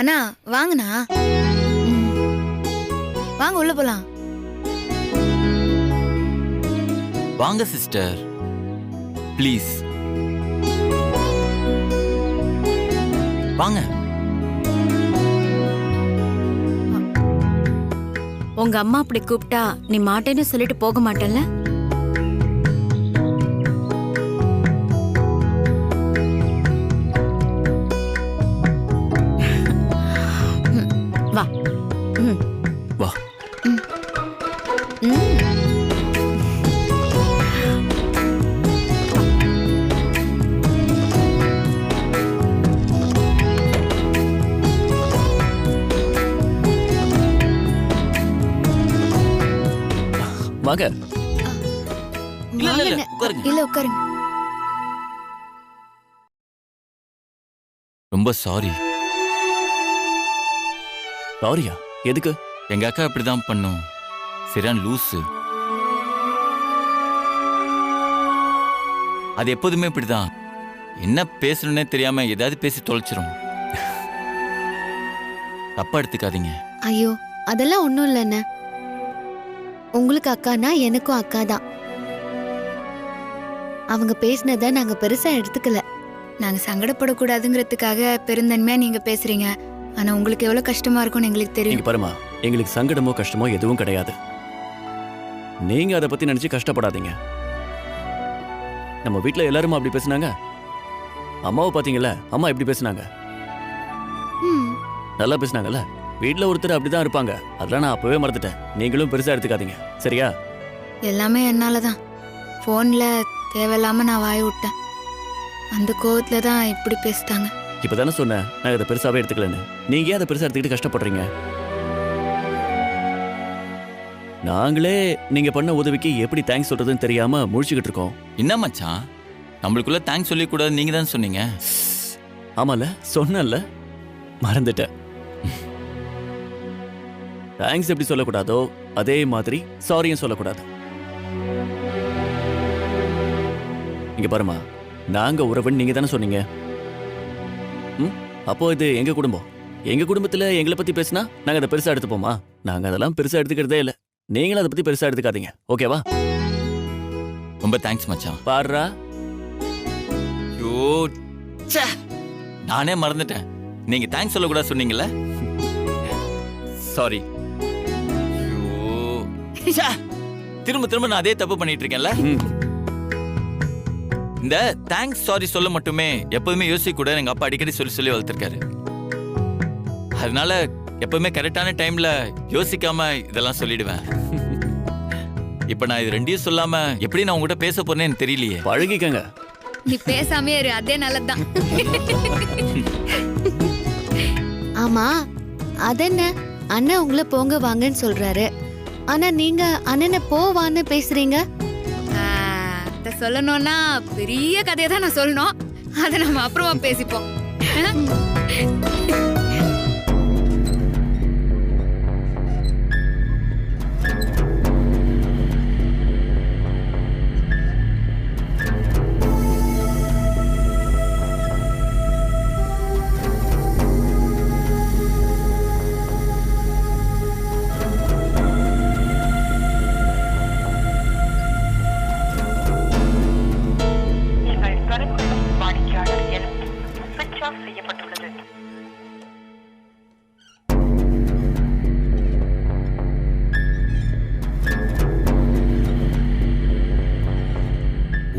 அண்ணா வாங்கண்ணா. வாங்க உள்ள போலாம். வாங்க சிஸ்டர், ப்ளீஸ் வாங்க. உங்க அம்மா அப்படி கூப்பிட்டா நீ மாட்டேன்னு சொல்லிட்டு போக மாட்டேல்ல? வா. வா. வாங்க. இல்ல உட்காருங்க. இல்ல உட்காருங்க. ரொம்ப சாரி. சாரியா? எதுக்கு? எங்க அக்கா இப்படிதான் பண்ணும். சரியான லூசு. அது எப்போதுமே இப்படிதான். என்ன பேசணும்னே தெரியாம ஏதாவது பேசி தொலைச்சிரும். தப்பா எடுத்துக்காதீங்க. ஐயோ அதெல்லாம் ஒண்ணும் இல்லைண்ண. உங்களுக்கு அக்கானா எனக்கும் அக்கா தான். அவங்க பேசினதை நாங்க பெருசா எடுத்துக்கல. நாங்க சங்கடப்படக்கூடாதுங்கிறதுக்காக பெருந்தன்மையா நீங்க பேசுறீங்க. ஆனா உங்களுக்கு எவ்வளவு கஷ்டமா இருக்கும்னு எங்களுக்கு நீங்க தெரியும். பாருமா, எங்களுக்கு சங்கடமோ கஷ்டமோ எதுவும் கிடையாது. நீங்க அதை பத்தி நினைச்சு கஷ்டப்படாதீங்க. நம்ம வீட்ல எல்லாரும் அப்படி பேசுனாங்க. அம்மாவை பாத்தீங்கல்ல, அம்மா எப்படி பேசுனாங்க? நல்லா பேசுனாங்கல்ல. வீட்ல ஒருத்தர் அப்படிதான் இருப்பாங்க. அதெல்லாம் நான் அப்பவே மறந்துட்டேன். நீங்களும் பெருசா எடுத்துக்காதீங்க, சரியா? எல்லாமே என்னாலதான். போன்ல தேவையில்லாம நான் வாய் விட்டேன். அந்த கோவத்துல தான் இப்படி பேசிட்டாங்க. இப்பதானே சொன்னேன் நான் இதை பெருசாவே எடுத்துக்கலன்னு. நீங்க ஏன் அதை பெருசா எடுத்துக்கிட்டு கஷ்டப்படுறீங்க? நாங்களே நீங்க பண்ண உதவிக்கு எப்படி தேங்க்ஸ் சொல்றதுன்னு தெரியாம முழிச்சுக்கிட்டு இருக்கோம். என்ன மச்சான், நம்மளுக்குள்ள தேங்க்ஸ் சொல்லிக் கூடாது நீங்க தான் சொன்னீங்க. ஆமால, சொன்னல, மறந்துட்டேன். தேங்க்ஸ் எப்படி சொல்லக்கூடாதோ அதே மாதிரி சாரியும் சொல்லக்கூடாது. இங்க பாருமா, நாங்க உறவுன்னு நீங்க தானே சொன்னீங்க. அப்போ இது எங்க குடும்பம். எங்க குடும்பத்துல எங்களை பத்தி பேசினா நாங்க அதை பெருசா எடுத்துப்போமா? நாங்க அதெல்லாம் பெருசா எடுத்துக்கிறதே இல்ல. நீங்களும் அதை பத்தி பெருசா எடுத்துக்காதீங்க, ஓகேவா? ரொம்ப தேங்க்ஸ் மச்சான். பாருடா. ஐயோ, ச்சே, நானே மறந்துட்டேன். நீங்க தேங்க்ஸ் சொல்லக்கூடாது சொன்னீங்கல்ல. சாரி. திரும்ப திரும்ப நான் அதே தப்பு பண்ணிட்டு இருக்கேன்ல. இந்த தேங்க்ஸ் சாரி சொல்ல மட்டுமே எப்பவுமே யோசிக்க கூட எங்க அப்பா அடிக்கடி சொல்லி சொல்லி வளர்த்திருக்காரு. அதனால எப்பவுமே கரெக்டான டைம்ல யோசிக்காம இதெல்லாம் சொல்லிடுவேன். இப்ப நான் இது ரெண்டையும் சொல்லாம எப்படி நான் உங்ககிட்ட பேச போறேன்னு எனக்கு தெரியலையே. பழகிக்கங்க. நீ பேசாமே இரு, அதே நல்லதுதான். ஆமா அதென்ன, அண்ணன் உங்களை போங்க வாங்கன்னு சொல்றாரு. ஆனா நீங்க அண்ணனை போவான்னு பேசுறீங்க. அத சொல்லணும்னா பெரிய கதையை தான் நான் சொல்லணும். அதை நம்ம அப்புறமா பேசிப்போம்.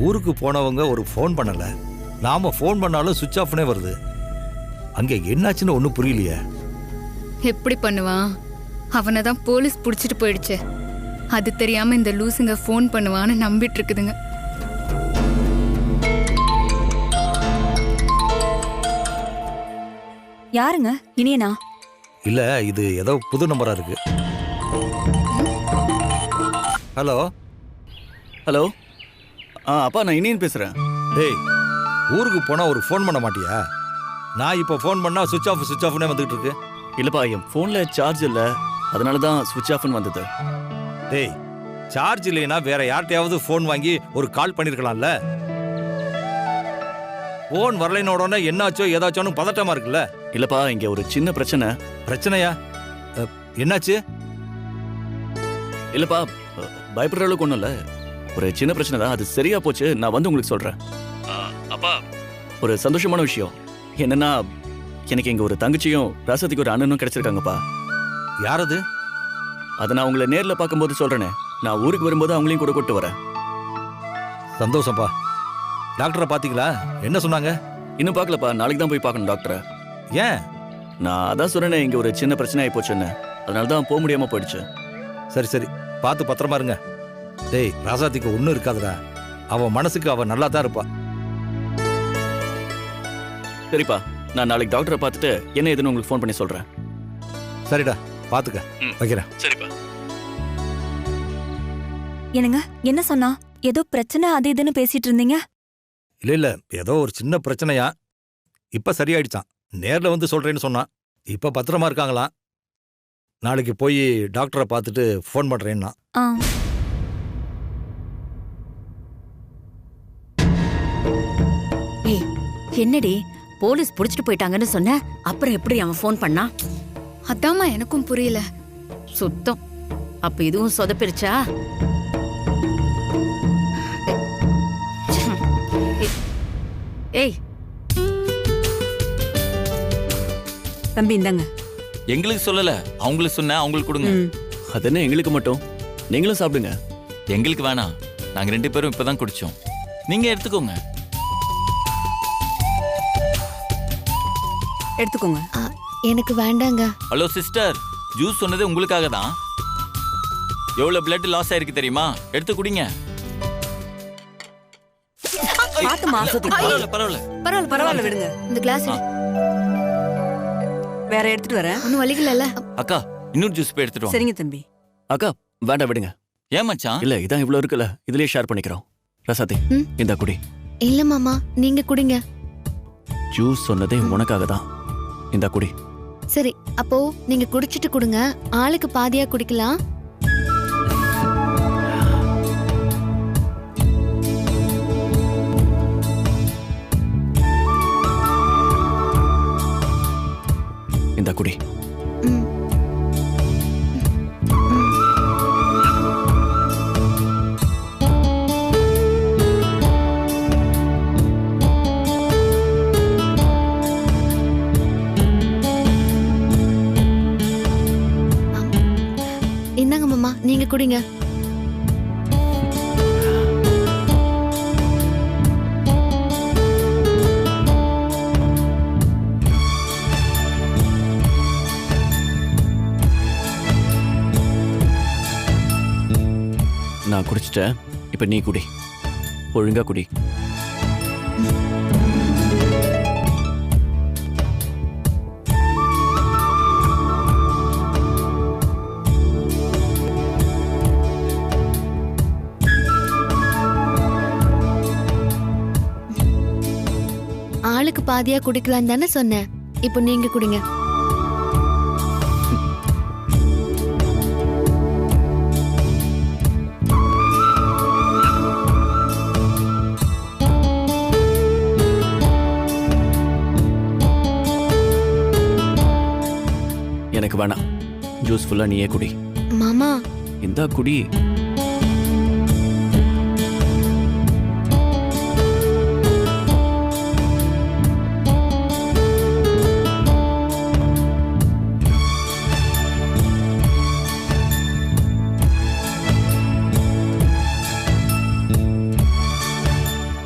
ஊருக்கு போனவங்க ஒரு ஃபோன் பண்ணல. நாம ஃபோன் பண்ணாலும் சுவிட்ச் ஆஃப்னே வருது. அங்கே என்னாச்சுன்னு ஒன்றும் புரியலையே. எப்படி பண்ணுவான்? அவனை தான் போலீஸ் புடிச்சிட்டு போயிடுச்சு. அது தெரியாம இந்த லூசுங்க ஃபோன் பண்ணுவான்னு நம்பிட்டு இருக்குதுங்க. யாருங்க? இனியனா? இல்ல, இது ஏதோ புது நம்பரா இருக்கு. Hello hello. அப்பா, நான் இனியன் பேசுறேன். டேய், ஊருக்கு போனா ஒரு ஃபோன் பண்ண மாட்டியா? நான் இப்போ ஃபோன் பண்ணா சுவிட்ச் ஆஃப்னே வந்துகிட்டு இருக்கு. இல்லப்பா, என் போன்ல சார்ஜ் இல்ல, அதனால தான் சுவிட்ச் ஆஃப்னு வந்தது. டேய், சார்ஜ் இல்லைனா வேற யார்ட்டையாவது ஃபோன் வாங்கி ஒரு கால் பண்ணிருக்கலாம்ல. ஃபோன் வரலைன்னு உடனே என்னாச்சோ ஏதாச்சோன்னு பதட்டமா இருக்குல்ல. இல்லப்பா இங்க ஒரு சின்ன பிரச்சனை. பிரச்சனையா? என்னாச்சு? இல்லப்பா பயப்படுற அளவுக்கு ஒண்ணும் இல்ல. ஒரு சின்ன பிரச்சனை தான், அது சரியா போச்சு. நான் வந்து உங்களுக்கு சொல்றேன். அப்பா ஒரு சந்தோஷமான விஷயம் என்னன்னா, எனக்கு இங்க ஒரு தங்கச்சியும் ராசதிக்கு ஒரு அண்ணனும் கிடைச்சிருக்காங்கப்பா. யார் அது? அதை நான் உங்களை நேர்ல பார்க்கும்போது சொல்றேனே. நான் ஊருக்கு வரும்போது அவங்களையும் கூட கூட்டு வரேன். சந்தோஷம்ப்பா. டாக்டரை பாத்தீங்களா? என்ன சொன்னாங்க? இன்னும் பார்க்கலப்பா, நாளைக்கு தான் போய் பார்க்கணும் டாக்டரை. ஏன்? நான் அதான் சொன்னேனே, இங்க ஒரு சின்ன பிரச்சனை ஆகி போச்சுன்னு. அதனால தான் போக முடியாம போயிடுச்சு. சரி சரி, பார்த்து பத்திரமா இருங்க. டேய், ராசாத்திக்கு ஒன்றும் இருக்காதுடா. அவன் மனசுக்கு அவன் நல்லா தான் இருப்பா. சரிப்பா, நான் நாளைக்கு டாக்டரை பார்த்துட்டு என்ன ஏதுன்னு உங்களுக்கு ஃபோன் பண்ணி சொல்றேன். சரிடா, பாத்துக்க. வைக்கிறேன். சரிப்பா. என்னங்க என்ன சொன்னா? ஏதோ பிரச்சனை அது இதுன்னு பேசிட்டு இருந்தீங்க. இல்ல இல்ல, ஏதோ ஒரு சின்ன பிரச்சனையா. இப்ப சரியாயிடுச்சான். நேர்ல வந்து சொல்றேன்னு சொன்னான். இப்ப பத்திரமா இருக்காங்களாம். நாளைக்கு போய் டாக்டரை பார்த்துட்டு ஃபோன் பண்றேன்னா. ஆ. ஏய் என்னடி போலீஸ் புடிச்சிட்டு போயிட்டாங்கன்னு சொன்ன, அப்புறம் எப்படி அவன் ஃபோன் பண்ணா? அதாம்மா எனக்கும் புரியல. சுத்தம். அப்ப இதுவும் சொதப்பிருச்சா? ஏய் தம்பி இந்தாங்க. எங்களுக்கு சொல்லல, அவங்களுக்கு சொன்னேன், அவங்களுக்கு கொடுங்க. அது என்ன எங்களுக்கு மட்டும்? நீங்களும் சாப்பிடுங்க. எங்களுக்கு வேணாம், நாங்க 2 பேரும் இப்பதான் குடிச்சோம். நீங்க எடுத்துக்கோங்க. எடுத்துக்கோங்க. எனக்கு வேண்டாங்க. ஹலோ சிஸ்டர், ஜூஸ் சொன்னது உங்களுக்காக தான். எவ்வளவு பிளட் லாஸ் ஆயிருக்கு தெரியுமா? எடுத்து குடிங்க. பாத்துமா. பரவாயில்ல பரவாயில்ல. பரவாயில்ல விடுங்க. இந்த கிளாஸ் வேற எடுத்துட்டு வரேன். ஒன்னும் வலிக்கல. அக்கா, இன்னொரு ஜூஸ் போய் எடுத்துட்டு வாங்க. சரிங்க தம்பி. அக்கா வேண்டாம் விடுங்க. ஏன் மச்சான்? இல்ல இதான் இவ்வளவு இருக்குல்ல, இதுலயே ஷேர் பண்ணிக்கிறோம். ரசாதி இந்த குடி. இல்ல மாமா, நீங்க குடிங்க. ஜூஸ் சொன்னதே உனக்காக தான். இந்த குடி. சரி, அப்போ நீங்க குடிச்சிட்டு கொடுங்க. ஆளுக்கு பாதியா குடிக்கலாம். இந்த குடி. ம். இந்தாங்க மாமா, நீங்க குடிங்க. நான் குடிச்சிட்டேன், இப்ப நீ குடி. ஒழுங்கா குடி. ஆளுக்கு பாதியா குடிக்கலாம் தானே சொன்னேன். இப்போ நீங்க குடிங்க. எனக்கு வேணாம். ஜூஸ் ஃபுல்லா நீயே குடி. மாமா, இந்தா குடி.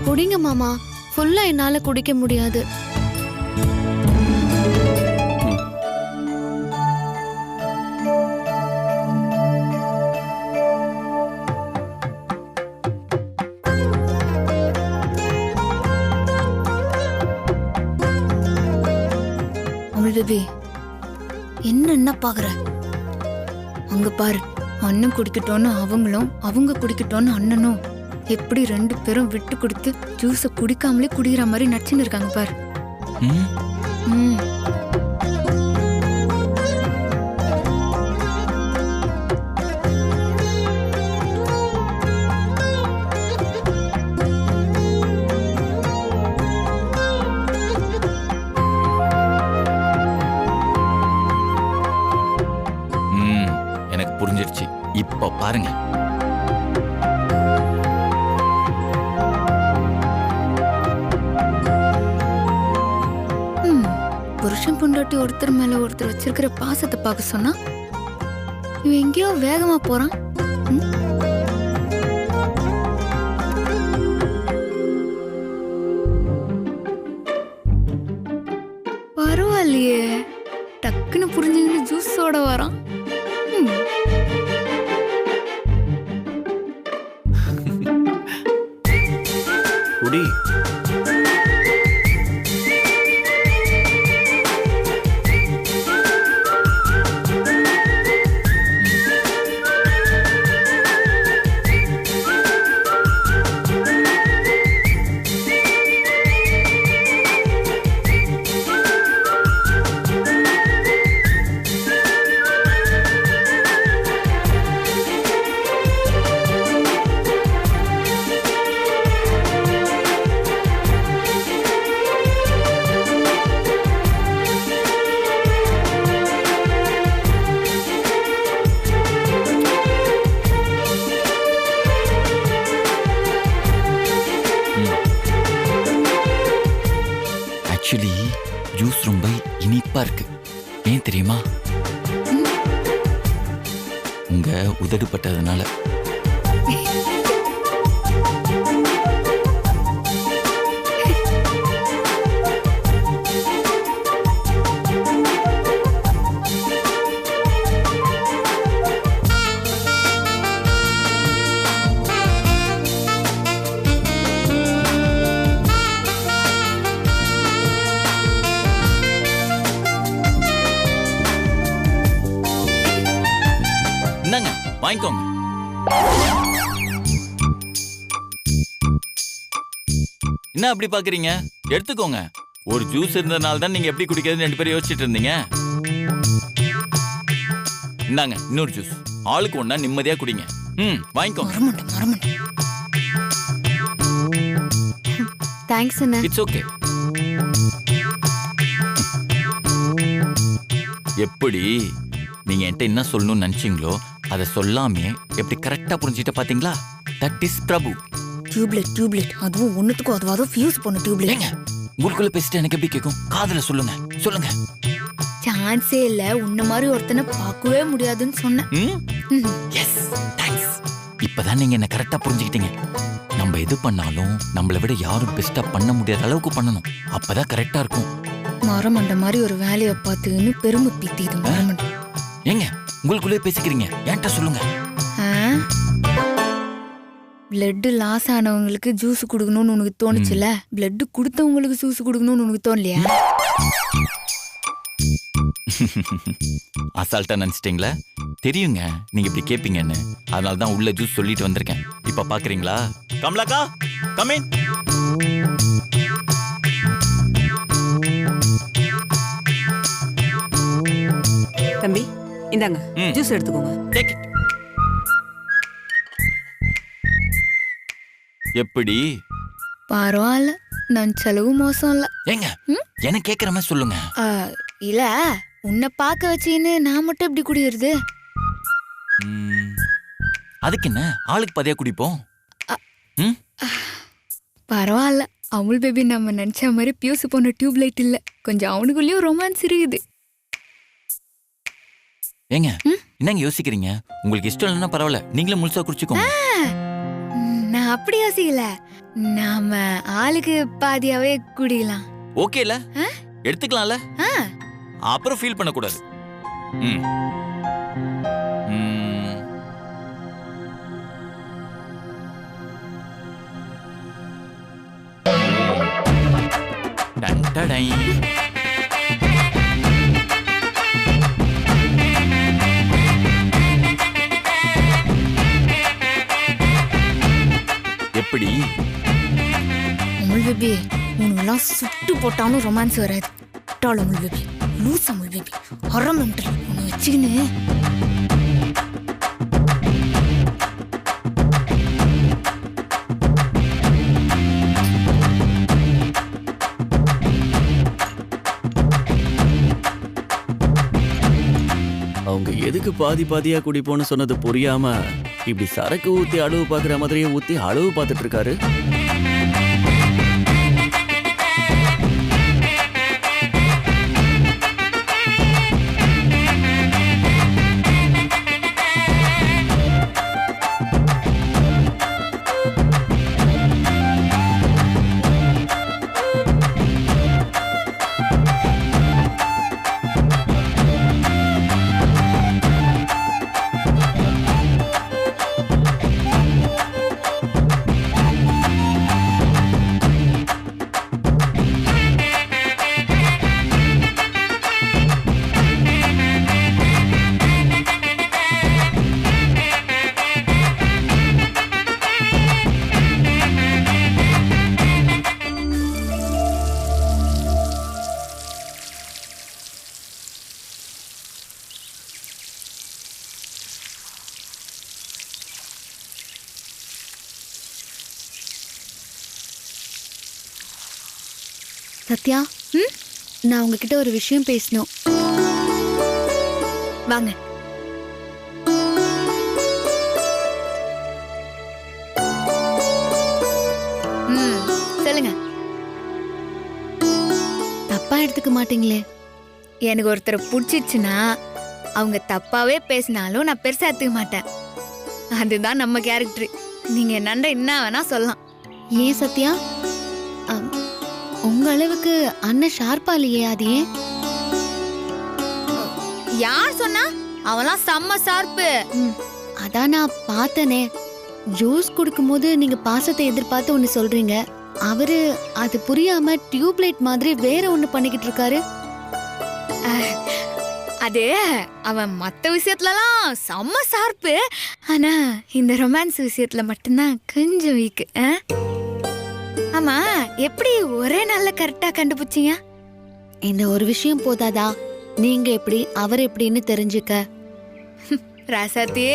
குடிங்க மாமா. ஃபுல்லா என்னால குடிக்க முடியாது. அமிழ்தவி, என்ன பாக்குற? அங்க பாரு, அண்ணன் குடிக்கட்டோன்னு அவங்களும், அவங்க குடிக்கட்டோன்னு அண்ணனும் எப்படி 2 பேரும் விட்டு கொடுத்து ஜூஸ குடிக்காமலே குடிக்கிற மாதிரி நடிச்சுன்னு இருக்காங்க பாரு. ம், ம். இப்போ பாருங்க. புருஷன் பொண்டாட்டி ஒருத்தர் மேல ஒருத்தர் வச்சிருக்கிற பாசத்தை பார்க்க சொன்னா இவன் எங்கேயோ வேகமா போறான். பரவாயில்லையே, டக்குன்னு புரிஞ்சுக்கிட்டு ஜூஸோட வரான். குடி. ஆக்சுவலி ஜூஸ் ரொம்ப இனிப்பா இருக்கு. ஏன் தெரியுமா? உங்க உதடு பட்டதுனால. என்னங்க வாங்கிக்கோங்க. என்ன அப்படி பாக்குறீங்க? எடுத்துக்கோங்க. ஒரு ஜூஸ் இருந்ததுனால தான் நீங்க எப்படி குடிக்கிறதுன்னு 2 பேரும் யோசிச்சுட்டு இருந்தீங்க. இந்தாங்க இன்னொரு ஜூஸ். ஆளுக்கு ஒண்ணா நிம்மதியா குடிங்க. வாங்கிக்கோங்க. Thanks Anna. It's okay. எப்படி நீங்க என்கிட்ட என்ன சொல்லணும்னு நினைச்சீங்களோ அதை சொல்லாமே எப்படி கரெக்டா புரிஞ்சுட்ட பாத்தீங்களா? That is Prabhu. டியூப்லைட் அதுவும் ஒண்ணுத்துக்கும் அதுவாதோ ஃபியூஸ் பண்ண டியூப்லைட். ஏங்க உங்களுக்குள்ள பேசிட்டு எனக்கு எப்படி கேட்கும்? காதுல சொல்லுங்க. சான்ஸே இல்ல. உன்ன மாதிரி ஒருத்தனை பார்க்கவே முடியாதுன்னு சொன்னேன். S thanks. இப்பதான் நீங்க என்ன கரெக்டா புரிஞ்சுக்கிட்டீங்க. நம்ம எது பண்ணாலும் நம்மளை விட யாரும் பெஸ்டா பண்ண முடியாத அளவுக்கு பண்ணணும். அப்பதான் கரெக்டா இருக்கும். மரமண்ட மாதிரி ஒரு வேலையை பார்த்துன்னு பெருமை பீத்திது மரமண்ட. ஏங்க உங்களுக்குள்ளே பேசிக்கிறீங்க, என்கிட்ட சொல்லுங்க. பிளட் லாஸ் ஆனவங்களுக்கு ஜூஸ் குடுக்கணும்னு உனக்கு தோணுச்சுல, பிளட் கொடுத்தவங்களுக்கு ஜூஸ் குடுக்கணும்னு உனக்கு தோணலையா? அசால்ட்டா நினைச்சிட்டீங்களா? தெரியுங்க நீங்க இப்படி கேப்பீங்கன்னு. அதனால தான் உள்ள ஜூஸ் சொல்லிட்டு வந்திருக்கேன். இப்ப பாக்குறீங்களா? கமலாக்கா கம் இன். தம்பி இந்தாங்க ஜூஸ் எடுத்துக்கோங்க. எப்படி? பரவாயில்ல, நான் செலவு மோசம் இல்ல. ஏங்க என்ன கேக்குற மாதிரி சொல்லுங்க. இல்ல, உன்னை பார்க்க வச்சின்னு நான் மட்டும் எப்படி குடிக்கிறது? அதுக்கு என்ன, ஆளுக்கு பாதியா குடிப்போம். பரவாயில்ல, அமுல் பேபி நம்ம நினைச்ச மாதிரி பியூஸ் போன டியூப்லைட் இல்ல. கொஞ்சம் அவனுக்குள்ளேயும் ரொமான்ஸ் இருக்குது. ஏங்க என்னங்க யோசிக்கிறீங்க? உங்களுக்கு இஷ்டம் இல்லைன்னா பரவாயில்ல, நீங்களும் முழுசா குடிச்சுக்கோங்க. நான் அப்படி யோசிக்கல. நாம ஆளுக்கு பாதியாவே குடிக்கலாம். ஓகேல, எடுத்துக்கலாம்ல. அப்புறம் ஃபீல் பண்ண கூடாது. எப்படி? அமுல் பேபி, உனெல்லாம் சுட்டு போட்டாலும் ரொமான்ஸ் வராது. Amul baby, loose Amul baby, ஹரமெண்டல் உன்னை வச்சுக்கின்னு. அவங்க எதுக்கு பாதி பாதியா குடிப்போன்னு சொன்னது புரியாம இப்படி சரக்கு ஊத்தி அளவு பாக்குற மாதிரியே ஊத்தி அளவு பார்த்துட்டு இருக்காரு. சத்யா, நான் உங்ககிட்ட ஒரு விஷயம் பேசணும். வாங்க. சொல்லுங்க. தப்பா எடுத்துக்க மாட்டீங்களே? எனக்கு ஒருத்தரை பிடிச்சிச்சுன்னா அவங்க தப்பாவே பேசினாலும் நான் பெருசா எடுத்துக்க மாட்டேன். அதுதான் நம்ம கேரக்டர். நீங்க என்னண்ட என்ன வேணா சொல்லலாம். ஏன் சத்யா, உங்க அளவுக்கு அண்ணன் ஷார்ப்பா இல்லையே? அது ஏன்? யார் சொன்னா? அவன்லாம் செம்ம ஷார்ப்பு. அதான் நான் பார்த்தனே. ஜூஸ் குடுக்கும்போது நீங்க பாசத்தை எதிர்பார்த்து ஒன்னு சொல்றீங்க, அவரு அது புரியாம டியூப்லைட் மாதிரி வேற ஒண்ணு பண்ணிக்கிட்டு இருக்காரு. அது அவன் மத்த விஷயத்துலலாம் செம்ம ஷார்ப்பு. ஆனா இந்த ரொமான்ஸ் விஷயத்துல மட்டும்தான் கொஞ்சம் வீக். ஆமா, எப்படி ஒரே நாள்ல கரெக்டா கண்டுபிடிச்சீங்க? இந்த ஒரு விஷயம் போதாதா நீங்க எப்படி அவர் எப்படின்னு தெரிஞ்சுக்க? ராசாத்தி,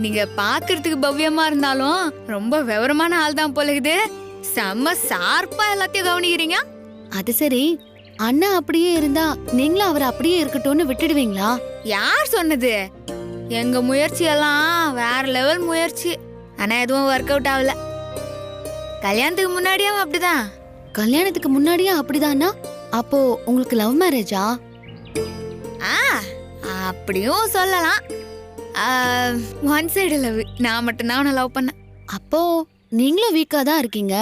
நீங்க பாக்குறதுக்கு பவ்யமா இருந்தாலும் ரொம்ப விவரமான ஆள் தான் போலகுது. செம்ம ஷார்ப்பா எல்லாத்தையும் கவனிக்கிறீங்க. அது சரி, அண்ணா அப்படியே இருந்தா நீங்களும் அவர் அப்படியே இருக்கட்டும்னு விட்டுடுவீங்களா? யார் சொன்னது? எங்க முயற்சி எல்லாம் வேற லெவல் முயற்சி. ஆனா எதுவும் ஒர்க் அவுட் ஆகல. கல்யாணத்துக்கு முன்னாடியும் அப்படிதான். கல்யாணத்துக்கு முன்னாடியே அப்படிதானா? அப்போ உங்களுக்கு லவ் மேரேஜா? அப்படியும் சொல்லலாம். One side love. நான் மட்டும்தான் அவனை லவ் பண்ணேன். அப்போ நீங்களும் வீக்கா தான் இருக்கீங்க.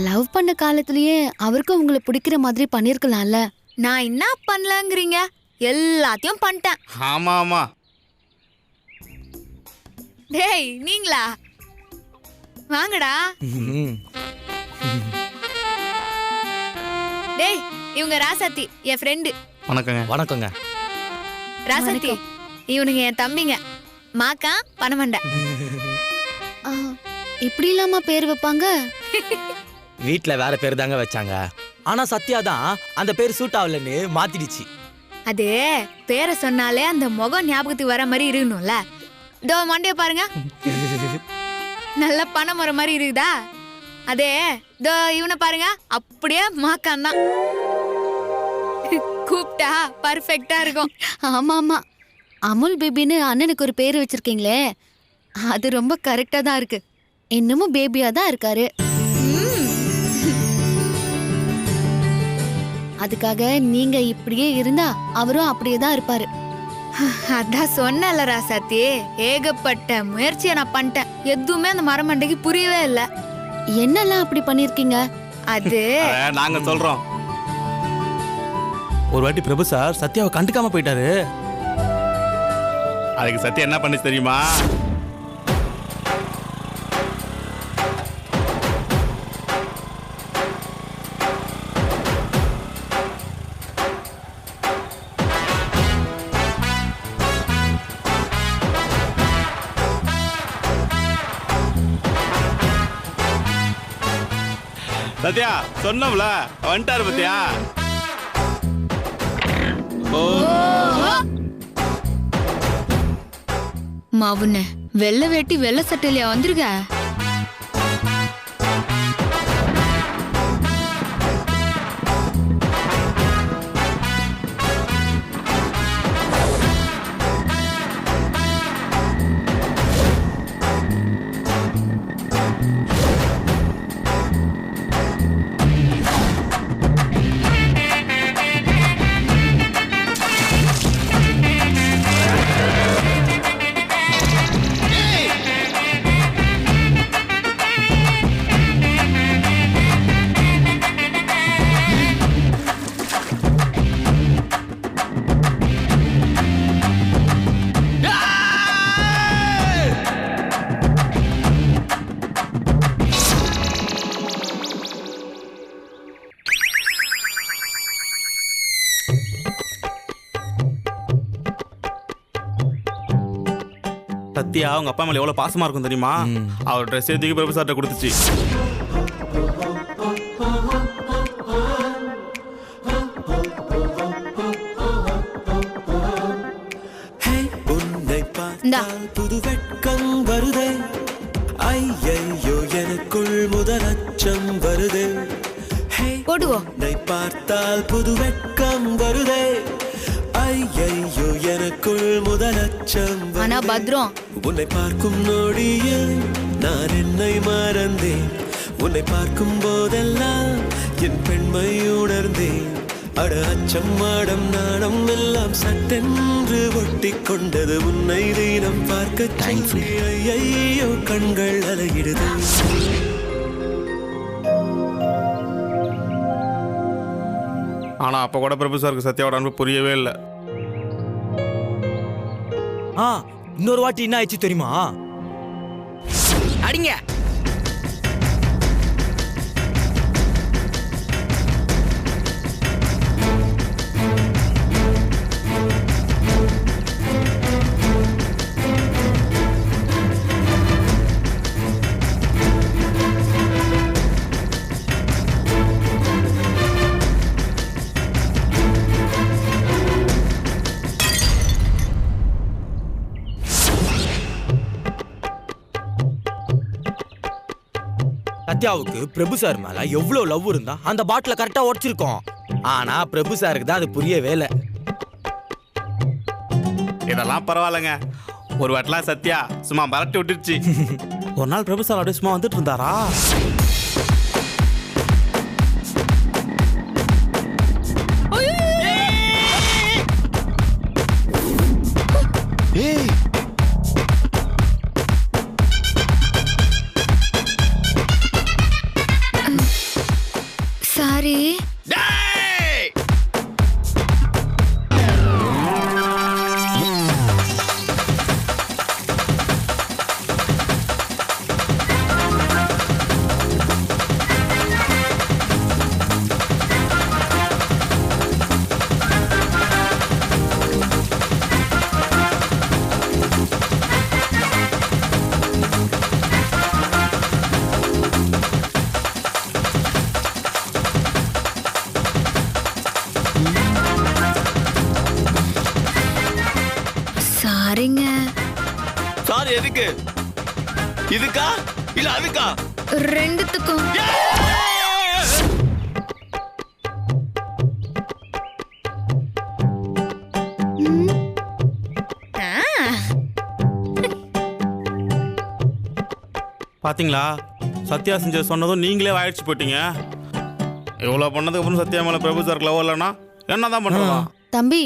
லவ் பண்ண காலத்திலேயே அவருக்கும் உங்களை பிடிக்கிற மாதிரி பண்ணிருக்கலாம்ல. நான் என்ன பண்ணலங்கிறீங்க? எல்லாத்தையும் பண்ணிட்டேன். ஆமா ஆமா. டேய், நீங்களா? வாங்கடா. டேய், இவங்க ராசாத்தி, என் ஃப்ரெண்டு. வணக்கங்க. வணக்கங்க. ராசாத்தி, இவனுங்க என் தம்பிங்க. மாக்கா பணமண்டை. இப்படி இல்லாம பேர் வைப்பாங்க? வீட்ல வேற பேர் தாங்க வச்சாங்க. ஆனா சத்யா தான் அந்த பேர் சூட் ஆகலன்னு மாத்திடுச்சு. அது பேரை சொன்னாலே அந்த முகம் ஞாபகத்துக்கு வர மாதிரி இருக்கணும்ல. இதோ மண்டைய பாருங்க, நல்ல பணம் வர மாதிரி இருக்குதா? அதே இதோ இவனை பாருங்க, அப்படியே மாக்கான் தான். கூப்பிட்டா பர்ஃபெக்டா இருக்கும். ஆமா ஆமா, அமுல் பேபின்னு அண்ணனுக்கு ஒரு பேர் வச்சிருக்கீங்களே, அது ரொம்ப கரெக்டா தான் இருக்கு. இன்னமும் பேபியா தான் இருக்காரு. அதுக்காக நீங்க இப்படியே இருந்தா அவரும் அப்படியே தான் இருப்பாரு. அதான் சொன்னல ராசாத்தி, ஏகப்பட்ட முயற்சியை நான் பண்ணிட்டேன். எதுவுமே அந்த மரமண்டைக்கு புரியவே இல்லை. என்னெல்லாம் அப்படி பண்ணிருக்கீங்க? அது நாங்க சொல்றோம். ஒரு வாட்டி பிரபு சார் சத்யாவை கண்டுக்காம போயிட்டாரு. அதுக்கு சத்யா என்ன பண்ணி தெரியுமா? சத்யா சொன்னோம்ல, வந்துட்டாரு பத்தியா? மாவுன்னு வெள்ளை வேட்டி வெள்ளை சட்டையிலையா வந்திருக்க? சத்யா அவங்க அப்பா மேல எவ்வளவு பாசமா இருக்கும் தெரியுமா? அவர் ட்ரெஸ் தூக்கி பிரபு சார்ட்ட கொடுத்துச்சு. இந்தா. புது வெட்கம் வருதே, ஐயையோ எனக்குள் முதலச்சம் வருதே. போடுவோம். உன்னை பார்த்தால் புது வெட்கம் வருதே, ஐயையோ எனக்குள் முதலச்சம் ஆனா பத்ரம். உன்னை பார்க்கும் நொடியில் நான் என்னை மறந்தேன், உன்னை பார்க்கும் போதெல்லாம் என் பெண்மை உணர்ந்தேன். அட அச்சம் மாடம் நாணம் எல்லாம் சட்டென்று ஒட்டி கொண்டது உன்னை தினம் பார்க்க. ஐயோ கண்கள் அலையிடுது. ஆனா அப்ப கூட பிரபு சாருக்கு சத்யாவோட அன்பு புரியவே இல்லை. இன்னொரு வாட்டி என்ன ஆயிடுச்சு தெரியுமா? அடிங்க. சத்யாவுக்கு பிரபு சார் மேல எவ்வளவு லவ் இருந்தா அந்த பாட்டில கரெக்டா உடைச்சிருக்கோம். ஆனா பிரபு சாருக்கு தான் அது புரியவே இல்லை. இதெல்லாம் பரவாயில்லைங்க. ஒரு வாட்டிலாம் சத்யா சும்மா மிரட்டி விட்டுருச்சு. ஒரு நாள் பிரபு சார் அப்படியே சும்மா வந்துட்டு இருந்தாரா, சாரி. சாரிங்க. சாரி எதுக்கு? இதுக்கா இல்ல அதுக்கா? ரெண்டுத்துக்கும். பாத்தீங்களா? சத்யா செஞ்ச சொன்னதும் நீங்களே வாயிடுச்சு போயிட்டீங்க. இவ்வளவு பண்ணதுக்கு அப்புறம் சத்யா மேல பிரபு சாருக்கு லவ் இல்லைன்னா என்னதான் பண்றதா? தம்பி,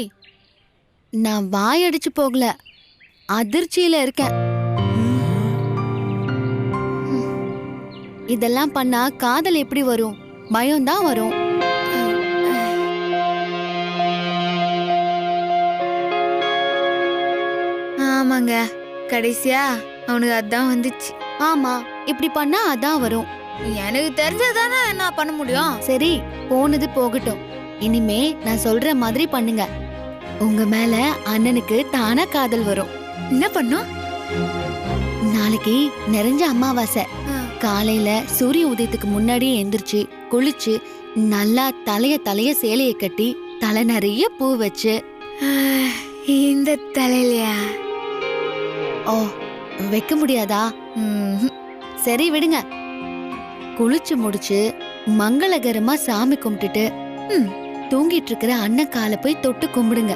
நான் வாயடிச்சு போகல, அதிர்ச்சியில இருக்கேன். இதெல்லாம் பண்ணா காதல் எப்படி வரும்? பயம்தான் வரும். ஆமாங்க, கடைசியா அவனுக்கு அதான் வந்துச்சு. ஆமா, இப்படி பண்ணா அதான் வரும். எனக்கு தெரிஞ்சதானே நான் பண்ண முடியும். சரி, போனது போகட்டும். இனிமே நான் சொல்ற மாதிரி பண்ணுங்க. உங்க மேல அண்ணனுக்கு தானா காதல் வரும். என்ன பண்ணும்? நாளைக்கு நிறைஞ்ச அமாவாசை. காலையில சூரிய உதயத்துக்கு முன்னாடியே எந்திரிச்சு குளிச்சு நல்லா தலைய சேலையை கட்டி தலை நிறைய பூ வச்சு. இந்த தலையிலையா? ஓ, வைக்க முடியாதா? சரி விடுங்க. குளிச்சு முடிச்சு மங்களகரமா சாமி கும்பிட்டுட்டு தூங்கிட்டு இருக்கிற அண்ணன் காலை போய் தொட்டு கும்பிடுங்க.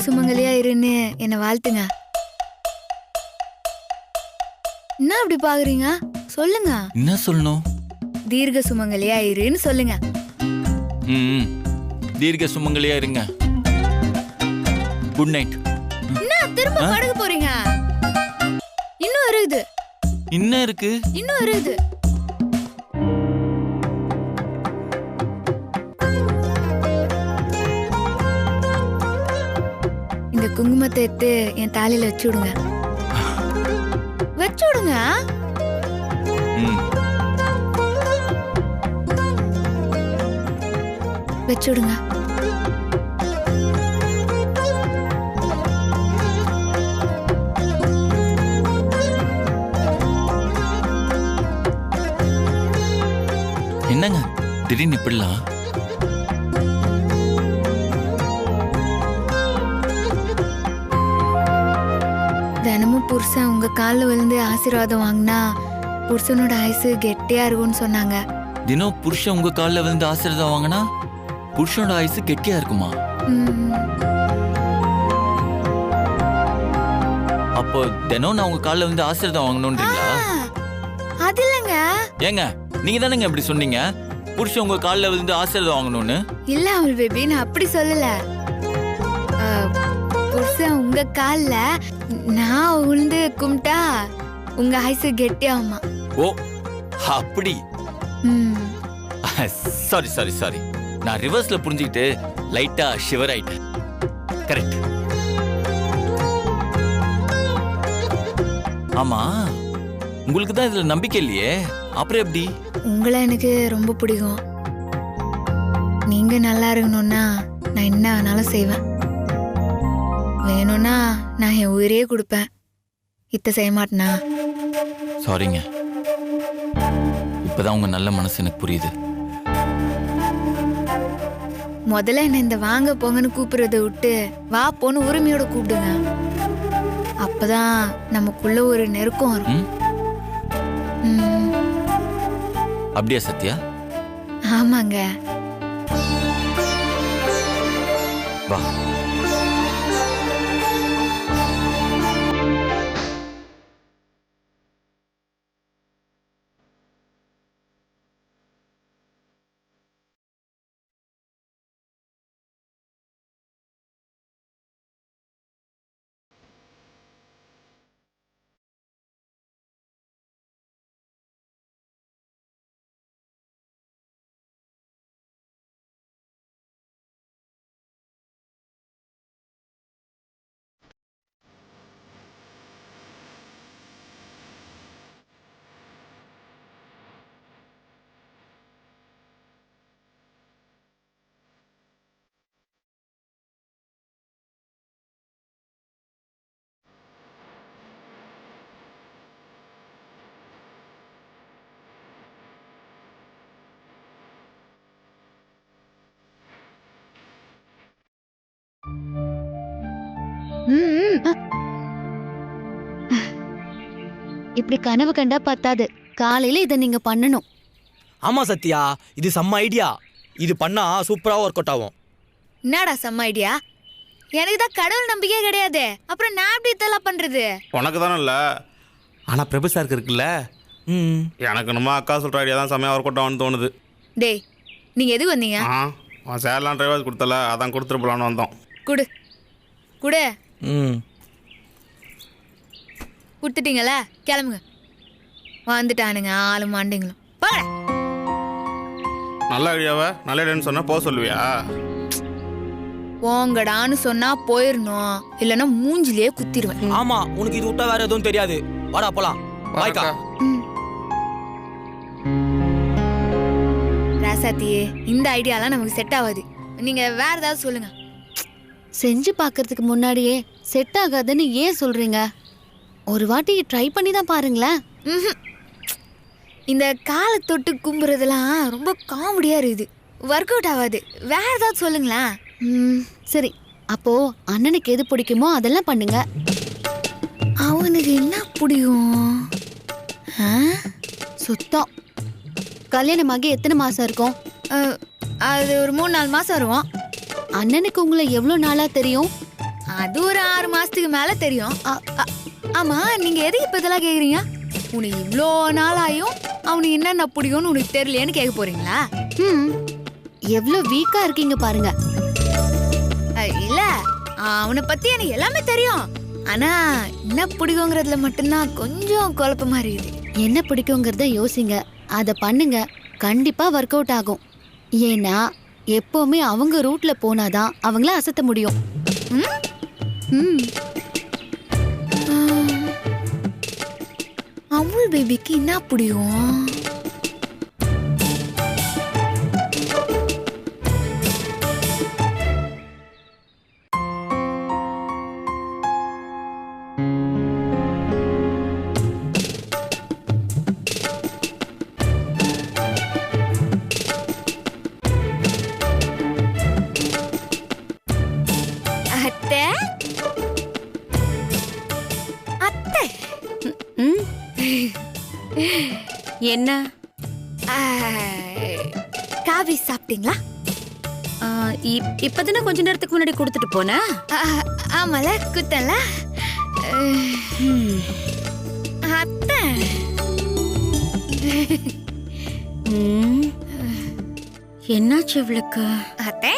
சுமங்கலியா இருன்னு என்ன வாழ்த்துங்க. என்ன அப்படி பாக்குறீங்க? சொல்லுங்க. என்ன சொல்லணும்? தீர்க்க சுமங்கலியா இருன்னு சொல்லுங்க. தீர்க்க சுமங்கலியா இருங்க. Good night. என்ன திரும்ப படுக்க போறீங்க? இன்னும் இருக்குது. என்ன இருக்கு? இன்னும் இருக்குது. இந்த குங்குமத்தை எடுத்து என் தாலியில வச்சு விடுங்க. வச்சு விடுங்க. வச்சு விடுங்க. என்னங்க திடீர்னு இப்படிலாம்? தினமும் புருஷன் உங்க காலில் விழுந்து ஆசீர்வாதம் வாங்கினா புருஷனோட ஆயுசு கெட்டியா இருக்கும்னு சொன்னாங்க. தினம் புருஷன் உங்க காலில் விழுந்து ஆசீர்வாதம் வாங்கினா புருஷனோட ஆயுசு கெட்டியா இருக்குமா? அப்போ தினம் நான் உங்க காலில் விழுந்து ஆசீர்வாதம் வாங்கணும்ன்றீங்களா? அது இல்லைங்க. ஏங்க நீங்க தானேங்க இப்படி சொன்னீங்க, புருஷன் உங்க காலில் விழுந்து ஆசீர்வாதம் வாங்கணும்னு? இல்ல அமுல் பேபி, நான் அப்படி சொல்லல. புருஷன் உங்க கால்ல நான் விழுந்து கும்பிட்டா உங்க ஆயுசு கெட்டியாகுமா? ஓ அப்படி. சாரி சாரி சாரி, நான் ரிவர்ஸ்ல புரிஞ்சுக்கிட்டு லைட்டா ஷிவர் ஆயிட்டேன். கரெக்ட். ஆமா, உங்களுக்கு தான் இதுல நம்பிக்கை இல்லையே, அப்புறம் எப்படி? உங்களை எனக்கு ரொம்ப பிடிக்கும். நீங்க நல்லா இருக்கணும்னா நான் என்ன வேணாலும் செய்வேன். வேணும்னா நான் என் உயிரையே கொடுப்பேன். இத்த செய்ய மாட்டேனா? சாரிங்க, இப்பதான் உங்க நல்ல மனசு எனக்கு புரியுது. முதல்ல என்ன இந்த வாங்க போங்கன்னு கூப்பிடுறத விட்டு வா போன்னு உரிமையோட கூப்பிடுங்க. அப்பதான் நமக்குள்ள ஒரு நெருக்கம் வரும். அப்படியா சத்யா? ஆமாங்க. வா. இப்படி கனவு கண்டா பத்தாது, காலையில இதை நீங்க பண்ணணும். ஆமா சத்யா, இது செம்ம ஐடியா. இது பண்ணா சூப்பரா ஒர்க் அவுட் ஆகும். என்னடா செம்ம ஐடியா? எனக்கு தான் கடவுள் நம்பிக்கை கிடையாது, அப்புறம் நான் எப்படி இதெல்லாம் பண்றது? உனக்கு தானே இல்லை, ஆனால் பிரபு சாருக்கு இருக்குல்ல. எனக்கு நம்ம அக்கா சொல்கிற ஐடியா தான் செம்மையாக ஒர்க் அவுட் ஆகும்னு தோணுது. டேய், நீங்க எதுக்கு வந்தீங்க? அவன் சேரலாம் டிரைவர்ஸ் கொடுத்தல, அதான் கொடுத்துருப்பலான்னு வந்தோம். குடு குடு. கொடுத்துட்டீங்களா? கிளம்புங்க. வந்துட்டானுங்க ஆளு மாண்டிங்களும். நல்ல ஐடியாவை நல்ல ஐடியான்னு சொன்னா போக சொல்லுவியா? போங்கடான்னு சொன்னா போயிடணும், இல்லைன்னா மூஞ்சிலே குத்திடுவேன். ஆமா, உனக்கு இது விட்டா வேற எதுவும் தெரியாது. வாடா போலாம். பாய்க்கா. ராசாத்தியே, இந்த ஐடியாலாம் நமக்கு செட் ஆகாது. நீங்க வேற ஏதாவது சொல்லுங்க. செஞ்சு பார்க்கறதுக்கு முன்னாடியே செட் ஆகாதுன்னு ஏன் சொல்றீங்க? ஒரு வாட்டி ட்ரை பண்ணி தான் பாருங்களேன். இந்த காலை தொட்டு கும்புறதெல்லாம் ரொம்ப காமெடியா இருக்குது, ஒர்க் அவுட் ஆகாது. வேற ஏதாவது சொல்லுங்களேன். சரி, அப்போ அண்ணனுக்கு எது பிடிக்குமோ அதெல்லாம் பண்ணுங்க. அவனுக்கு என்ன பிடிக்கும்? சுத்தம். கல்யாணமாகி எத்தனை மாசம் இருக்கும்? அது ஒரு 3-4 மாசம் வருவோம். அண்ணனுக்கு உங்களை எவ்வளோ நாளா தெரியும்? அது ஒரு 6 மாசத்துக்கு மேல தெரியும். ஆமா, நீங்க எதுக்கு இப்ப இதெல்லாம் கேக்குறீங்க? உனக்கு இவ்ளோ நாளாயும் அவனுக்கு என்னென்ன பிடிக்கும்னு உனக்கு தெரியலையேன்னு கேட்க போறீங்களா? எவ்வளவு வீக்கா இருக்கீங்க பாருங்க. இல்ல, அவனை பத்தி எனக்கு எல்லாமே தெரியும். ஆனா என்ன பிடிக்குங்கிறதுல மட்டும்தான் கொஞ்சம் குழப்பமா இருக்குது. என்ன பிடிக்குங்கிறத யோசிங்க, அத பண்ணுங்க, கண்டிப்பா ஒர்க் அவுட் ஆகும். ஏன்னா எப்பவுமே அவங்க ரூட்ல போனாதான் அவங்கள அசத்த முடியும். அமுல் பேபிக்கு என்ன பிடிக்கும்? அத்தை அத்தை என்ன காபி சாப்பிட்டீங்களா? இப்பதானே கொஞ்ச நேரத்துக்கு முன்னாடி கொடுத்துட்டு போன. ஆமால, குத்தல. அத்தை என்னாச்சு இவளுக்கு? அத்தை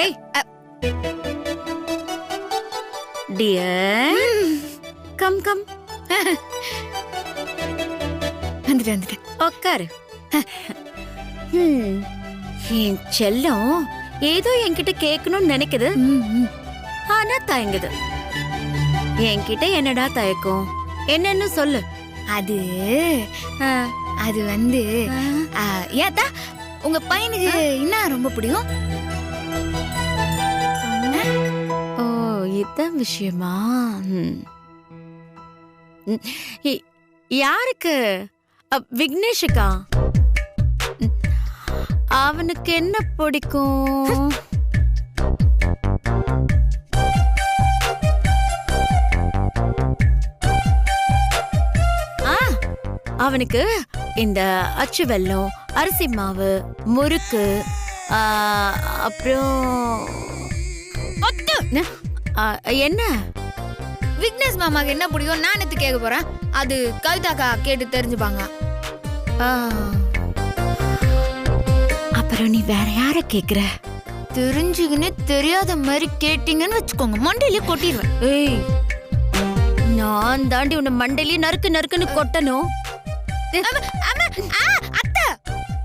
ஏய் டியர், கம் கம் வந்துட்டு உட்காரு. என் செல்லம் ஏதோ என்கிட்ட கேட்கணும்னு நினைக்குது, ஆனா தயங்குது. என்கிட்ட என்னடா தயக்கம்? என்னன்னு சொல்லு. அது அது வந்து ஏதா உங்க பையனுக்கு என்ன ரொம்ப பிடிக்கும்? ஓ, இதான் விஷயமா? யாருக்கு? விக்னேஷுக்கா? அவனுக்கு என்ன பிடிக்கும்? அவனுக்கு இந்த அச்சு வெல்லம், அரிசி மாவு, முறுக்கு, அப்புறம் என்ன விக்னேஷ் மாமாக்கு என்ன பிடிக்கும் நான் எடுத்து கேட்க போறேன். அது கவிதாக்கா கேட்டு தெரிஞ்சுப்பாங்க. அப்புறம் நீ வேற யார கேக்குற? தெரிஞ்சுக்கின்னு தெரியாத மாதிரி கேட்டீங்கன்னு வச்சுக்கோங்க, மண்டையிலே கொட்டிடுவேன். ஏய், நான் தாண்டி உன்னை மண்டையிலே நறுக்கு நறுக்குன்னு கொட்டணும். அத்தை,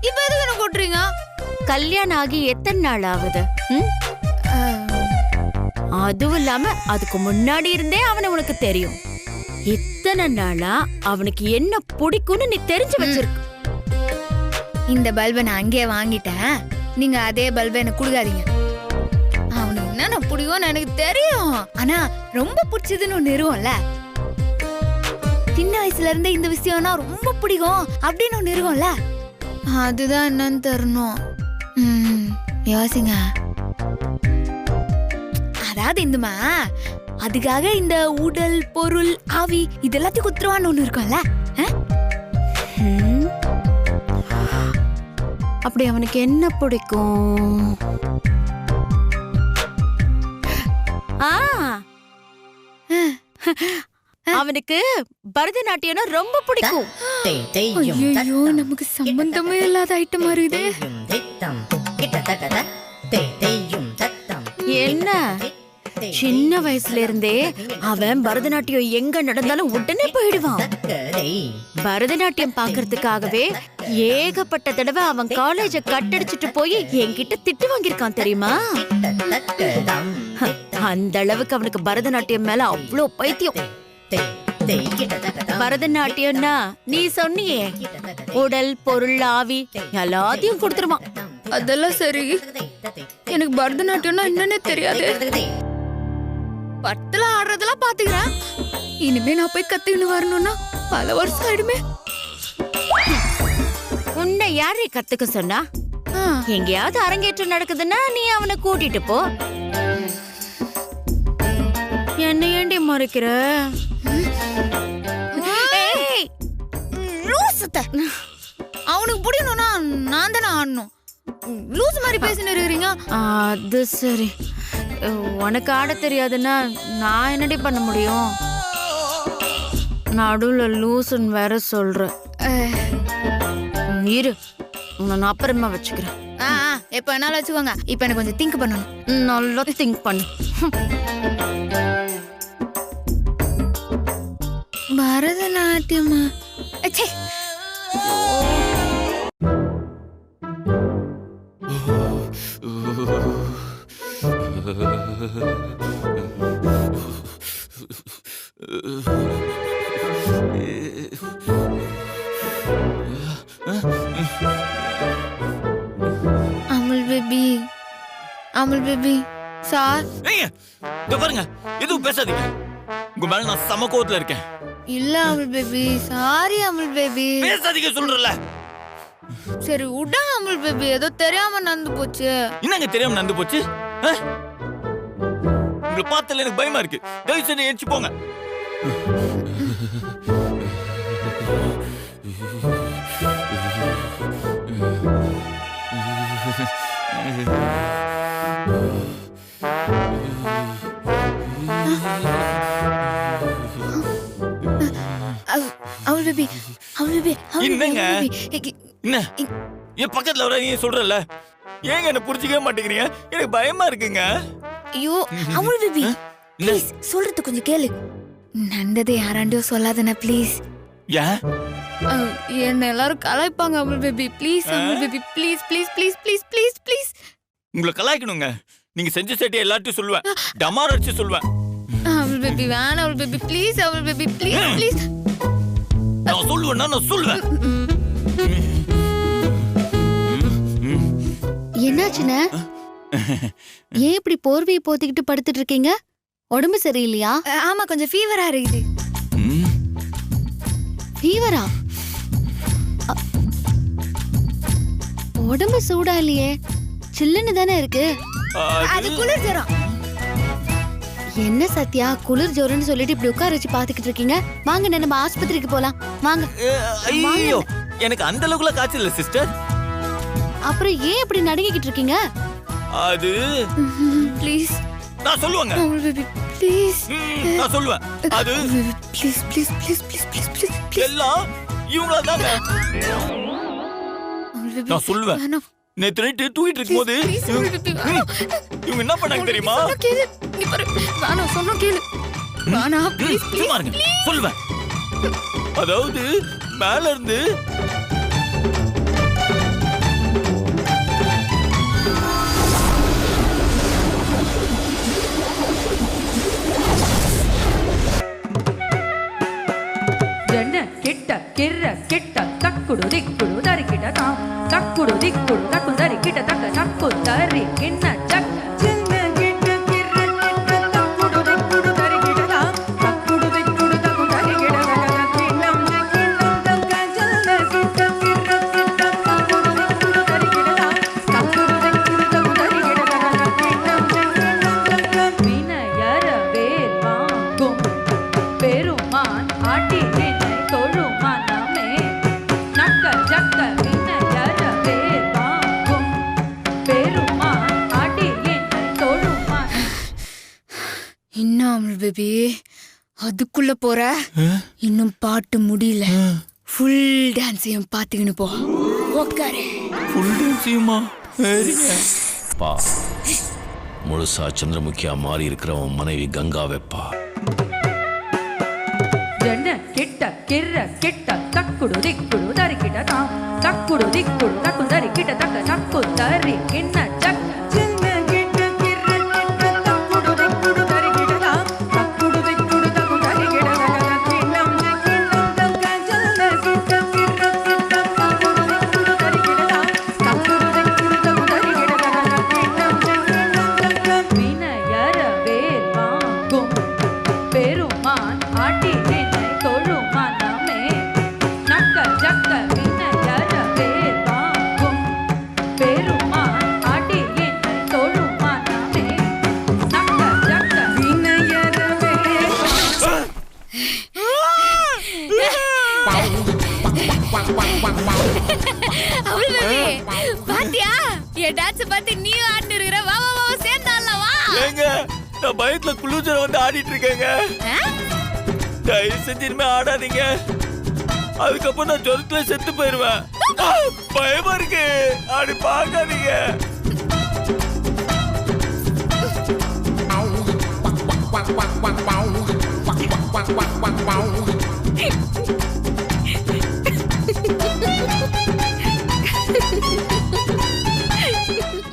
இப்ப எதுக்கு என்ன கொட்டுறீங்க? கல்யாணம் ஆகி எத்தனை நாள் ஆகுது? அதுவும் இல்லாம அதுக்கு முன்னாடி இருந்தே அவனை உனக்கு தெரியும். இத்தனை நாளா அவனுக்கு என்ன பிடிக்கும்னு நீ தெரிஞ்சு வச்சிருக்க. இந்த பல்பை நான் அங்கேயே வாங்கிட்டேன், நீங்க அதே பல்பை எனக்கு கொடுக்காதீங்க. அவனுக்கு என்னென்ன பிடிக்கும்னு எனக்கு தெரியும், ஆனா ரொம்ப பிடிச்சதுன்னு ஒண்ணு இருக்கும்ல. சின்ன வயசுல இருந்தே இந்த விஷயம்னா ரொம்ப பிடிக்கும் அப்படின்னு ஒண்ணு இருக்கும்ல, அதுதான் என்னன்னு தெரியணும். யோசிங்க. அதாவது இந்துமா, அதுக்காக இந்த உடல், பொருள், ஆவி இதெல்லாத்தையும் குத்துருவான்னு ஒண்ணு இருக்கும்ல. அப்படி அவனுக்கு என்ன பிடிக்கும்? அவனுக்கு பரதநாட்டியம்னா ரொம்ப பிடிக்கும். ஐயோ, நமக்கு சம்பந்தமே இல்லாத ஐட்டம் வருது. என்ன, சின்ன வயசுல இருந்தே அவன் பரதநாட்டியம் எங்க நடந்தாலும் உடனே போயிடுவான். பரதநாட்டியம் பாக்குறதுக்காகவே ஏகப்பட்ட தடவை அவன் காலேஜ கட்டடிச்சிட்டு போய் என்கிட்ட திட்டு வாங்கியிருக்கான் தெரியுமா? அந்த அளவுக்கு அவனுக்கு பரதநாட்டியம் மேல அவ்வளோ பைத்தியம். பரதநாட்டியம்னா நீ சொன்னியே, உடல், பொருள், ஆவி எல்லாத்தையும் கொடுத்துருவான். அதெல்லாம் சரி, எனக்கு பரதநாட்டியம்னா என்னன்னே தெரியாது. பட்டுல ஆடுறதெல்லாம் பாத்துக்கிறேன். இனிமே நான் போய் கத்துக்கிட்டு வரணும்னா பல வருஷம் ஆயிடுமே. உன்னை யாரை கத்துக்க சொன்னா? எங்கேயாவது அரங்கேற்றம் நடக்குதுன்னா நீ அவனை கூட்டிட்டு போ. என்ன ஏண்டி மறைக்கிற? அவனுக்கு பிடிக்கணும்னா நான் தானே ஆடணும். லூஸ் மாதிரி பேசினு இருக்கீங்க. அது சரி. உனக்கு ஆட தெரியாதுன்னா நான் என்னடி பண்ண முடியும்? நடுவுல லூசுன்னு வேற சொல்ற. இரு, நான் அப்புறமா வச்சுக்கிறேன். எப்ப என்னால வச்சுக்கோங்க. இப்ப எனக்கு கொஞ்சம் திங்க் பண்ணணும். நல்லா திங்க் பண்ணு. பரதநாட்டியமா? Amul baby sir. பாருங்க, எதுவும் பேசாதீங்க. உங்க மேல நான் சம கோவத்துல இருக்கேன். இல்ல Amul baby, sorry Amul baby. பேசாதீங்க சொல்றல. சரி உடா அமுல் பேபி, ஏதோ தெரியாம நடந்து போச்சு. என்னங்க தெரியாம நடந்து போச்சு? உங்களை பார்த்தால எனக்கு பயமா இருக்கு. தயவு செஞ்சு ஏஞ்சி போங்க. அமுல் பேபி, அமுல் பேபி, என்னங்க என்ன என் பக்கத்துல வர நீ சொல்றல, ஏங்க என்ன புரிஞ்சுக்கவே மாட்டேங்கிறீங்க? எனக்கு பயமா இருக்குங்க. ஐயோ அமுல் பேபி, ப்ளீஸ் சொல்றது கொஞ்சம் கேளு. நடந்தது யாராண்டியோ சொல்லாதனா ப்ளீஸ். ஏன் என்ன எல்லாரும் கலாய்ப்பாங்க Amul baby. Please Amul baby, please please please please please please. உங்களை கலாய்க்கணுங்க. நீங்க செஞ்ச சேட்டை எல்லாத்தையும் சொல்லுவேன். டமார் அடிச்சு சொல்லுவேன். அமுல் பேபி வேணாம் Amul baby, please Amul baby, please please. நான் சொல்லுவேன், நான் சொல்லுவேன். என்னாச்சுண்ணே? ஏன் இப்படி போர்வையை போத்திக்கிட்டு படுத்துட்டு இருக்கீங்க? உடம்பு சரியில்லையா? ஆமா, கொஞ்சம் ஃபீவரா இருக்குது. ஃபீவரா? உடம்பு சூடா இல்லையே, சில்லுன்னு தானே இருக்கு. அது குளிர் ஜுரம். என்ன சத்யா, குளிர் ஜுரம்னு சொல்லிட்டு இப்படி உட்கார வச்சு பாத்துக்கிட்டு இருக்கீங்க? வாங்க நம்ம ஆஸ்பத்திரிக்கு போலாம் வாங்க. ஐயோ, எனக்கு அந்த அளவுக்குல காய்ச்சல் இல்ல சிஸ்டர். அப்புறம் ஏன் இப்படி நடுங்கிட்டு இருக்கீங்க? அது ப்ளீஸ் நான் சொல்லுவேங்க. Amul baby please. நான் சொல்லுவேன். அது please please please please please please எல்லாம் இவங்களா தாங்க. நான் சொல்லுவேன். நேத்து நைட்டு தூங்கிட்டு இருக்கும்போது இவங்க என்ன பண்ணாங்க தெரியுமா? நான் சொன்ன கேளு. நானா ப்ளீஸ் சும்மா இருங்க, சொல்லுவேன். அதாவது மேல இருந்து ಕಿರ್ರ ಕಿಟ್ಟ ತಕ್ಕುಡು ದಿಕ್ಕುಡು ದರಿಕಿಟ ತಾಂ ತಕ್ಕುಡು ದಿಕ್ಕುಡು ತಕ್ಕು ದರಿಕಿಟ ತಕ್ಕ ತಕ್ಕು ದರಿ ಕಿಣ್ಣ ಚಕ್ಕ ಚಿನ್ನ ಕಿಟ್ಟ ಕಿರ್ರ ಕಿಟ್ಟ ತಕ್ಕುಡು ದಿಕ್ಕುಡು ದರಿಕಿಟ ತಾಂ ತಕ್ಕುಡು ದಿಕ್ಕುಡು ತಕ್ಕು ದರಿಕಿಟ ತಕ್ಕ ಕಿಣ್ಣಂ ಕಿಣ್ಣಂ ತಕ್ಕ ಚಲ್ಲ ಕಿಟ್ಟ ಕಿರ್ರ ಕಿಟ್ಟ ತಕ್ಕುಡು ದಿಕ್ಕುಡು ದರಿಕಿಟ ತಾಂ ತಕ್ಕುಡು ದಿಕ್ಕುಡು ತಕ್ಕು ದರಿಕಿಟ ತಕ್ಕ ಕಿಣ್ಣಂ ಕಿಣ್ಣಂ ತಕ್ಕ ವಿನಯರ ವೇಲ್ வாங்கும் பெருமான் ஆட்டி பேபி அதுக்குள்ள போற. இன்னும் பாட்டு முடியல. ஃபுல் டான்ஸையும் பாத்துக்கின்னு போ. உட்காரு. ஃபுல் டான்ஸையுமா? பா முழுசா சந்திரமுகியா மாறி இருக்கிறவன் மனைவி கங்கா வெப்பா. ஜென்ன கிட்ட கிர்ர கிட்ட தக்குடு திக்குடு தரிக்கிட்ட தாம் தக்குடு திக்குடு தக்கு தரிக்கிட்ட தக்க தக்கு தரி கிண்ண சக்க சின்ன கிட்ட கிர்ர கிட்ட தக்குடு திக்குடு தரிக்கிட்ட தாம் தக்குடு திக்குடு தக்கு தரிக்கிட்ட தக்க கிண்ணம் கிண்ணம் தக்க ஜல்ல கிட்ட கிர்ர கிட்ட தக்குடு திக்குடு தரிக்கிட்ட தாம் தக்குடு திக்குடு தக்கு தரிக்கிட்ட தக்க கிண்ணம் கிண்ணம் தக்க வினயர வேல் வாங்கும் பெருமான் ஆட்டி பாத்தியா என் டான்ஸ் பார்த்து நீ ஆட்டு இருக்கிற. வா வா வா சேர்ந்தால வா. ஏங்க நான் பயத்துல குளூஜர் வந்து ஆடிட்டு இருக்கேங்க. தயவு செஞ்சு இனிமே ஆடாதீங்க. அதுக்கப்புறம் நான் ஜொரத்துல செத்து போயிருவேன். பயமா இருக்கு. அப்படி பார்க்காதீங்க. Wow.